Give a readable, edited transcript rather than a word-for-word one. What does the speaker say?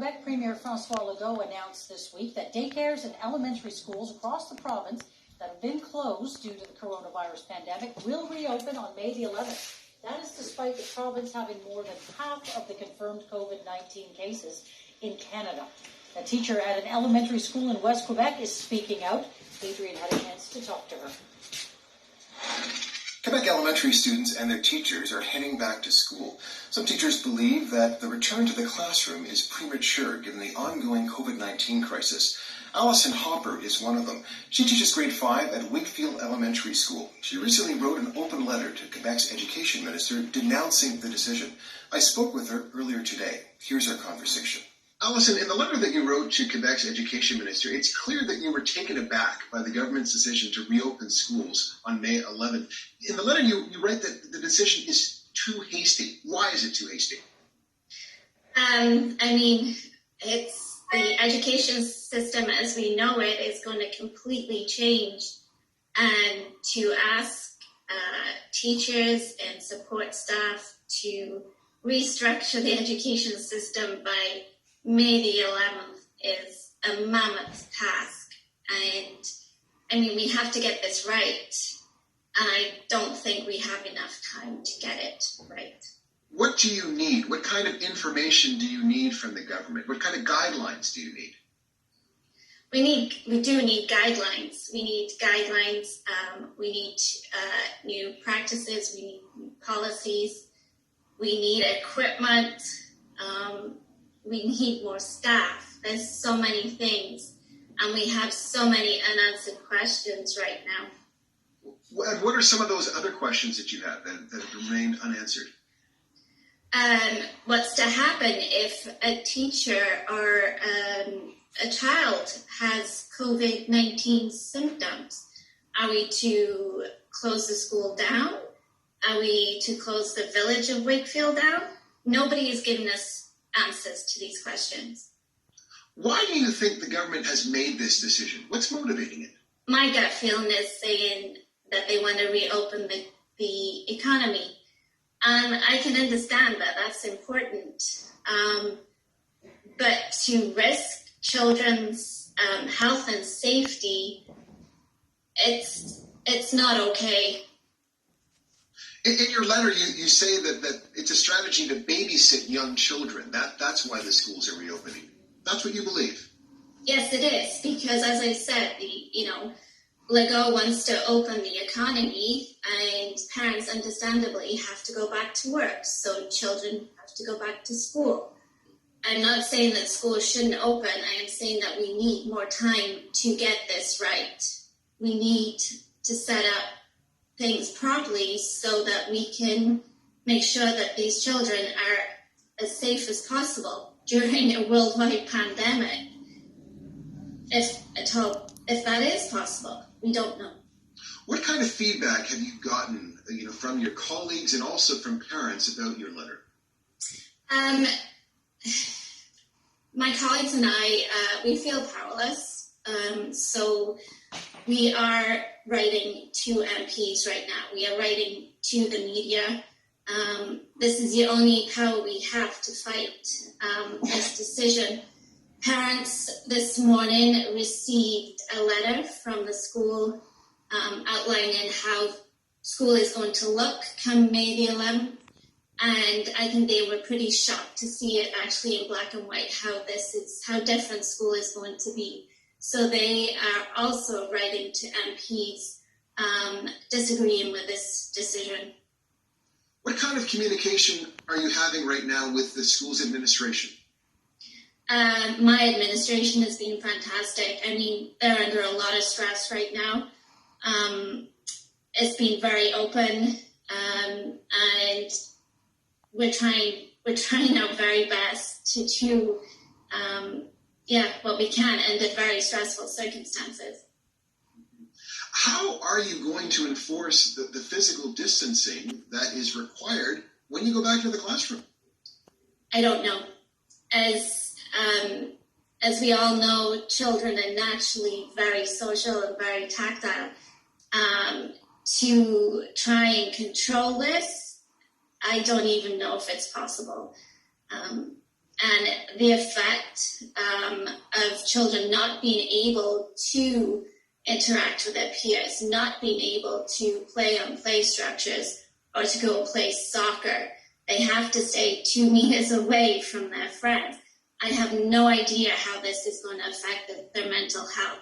Quebec Premier François Legault announced this week that daycares and elementary schools across the province that have been closed due to the coronavirus pandemic will reopen on May the 11th. That is despite the province having more than half of the confirmed COVID-19 cases in Canada. A teacher at an elementary school in West Quebec is speaking out. Adrian had a chance to talk to her. Quebec elementary students and their teachers are heading back to school. Some teachers believe that the return to the classroom is premature given the ongoing COVID-19 crisis. Allison Hopper is one of them. She teaches grade 5 at Wakefield Elementary School. She recently wrote an open letter to Quebec's education minister denouncing the decision. I spoke with her earlier today. Here's our conversation. Allison, in the letter that you wrote to Quebec's education minister, it's clear that you were taken aback by the government's decision to reopen schools on May 11th. In the letter, you write that the decision is too hasty. Why is it too hasty? It's the education system as we know it is going to completely change. And to ask teachers and support staff to restructure the education system by May the 11th is a mammoth task. And we have to get this right. And I don't think we have enough time to get it right. What do you need? What kind of information do you need from the government? What kind of guidelines do you need? We do need guidelines. We need guidelines. We need new practices. We need new policies. We need equipment. We need more staff. There's so many things, and we have so many unanswered questions right now. And what are some of those other questions that you have that remain unanswered? What's to happen if a teacher or a child has COVID-19 symptoms? Are we to close the school down? Are we to close the village of Wakefield down? Nobody is giving us answers to these questions. Why do you think the government has made this decision? What's motivating it? My gut feeling is saying that they want to reopen the economy. And I can understand that that's important. But to risk children's health and safety, it's not okay. In your letter, you say that it's a strategy to babysit young children. That's why the schools are reopening. That's what you believe. Yes, it is. Because as I said, Legault wants to open the economy, and parents understandably have to go back to work. So children have to go back to school. I'm not saying that schools shouldn't open. I am saying that we need more time to get this right. We need to set up things properly so that we can make sure that these children are as safe as possible during a worldwide pandemic. If that is possible, we don't know. What kind of feedback have you gotten, from your colleagues and also from parents about your letter? My colleagues and I, we feel powerless. So we are writing to MPs right now. We are writing to the media. This is the only power we have to fight this decision. Parents this morning received a letter from the school outlining how school is going to look come May the 11th. And I think they were pretty shocked to see it actually in black and white, how different school is going to be. So they are also writing to MPs disagreeing with this decision. What kind of communication are you having right now with the school's administration? My administration has been fantastic. They're under a lot of stress right now. It's been very open, and we're trying our very best to do what we can under very stressful circumstances. How are you going to enforce the physical distancing that is required when you go back to the classroom? I don't know. As we all know, children are naturally very social and very tactile. To try and control this, I don't even know if it's possible. and the effect of children not being able to interact with their peers, not being able to play on play structures or to go play soccer. They have to stay 2 meters away from their friends. I have no idea how this is going to affect their mental health.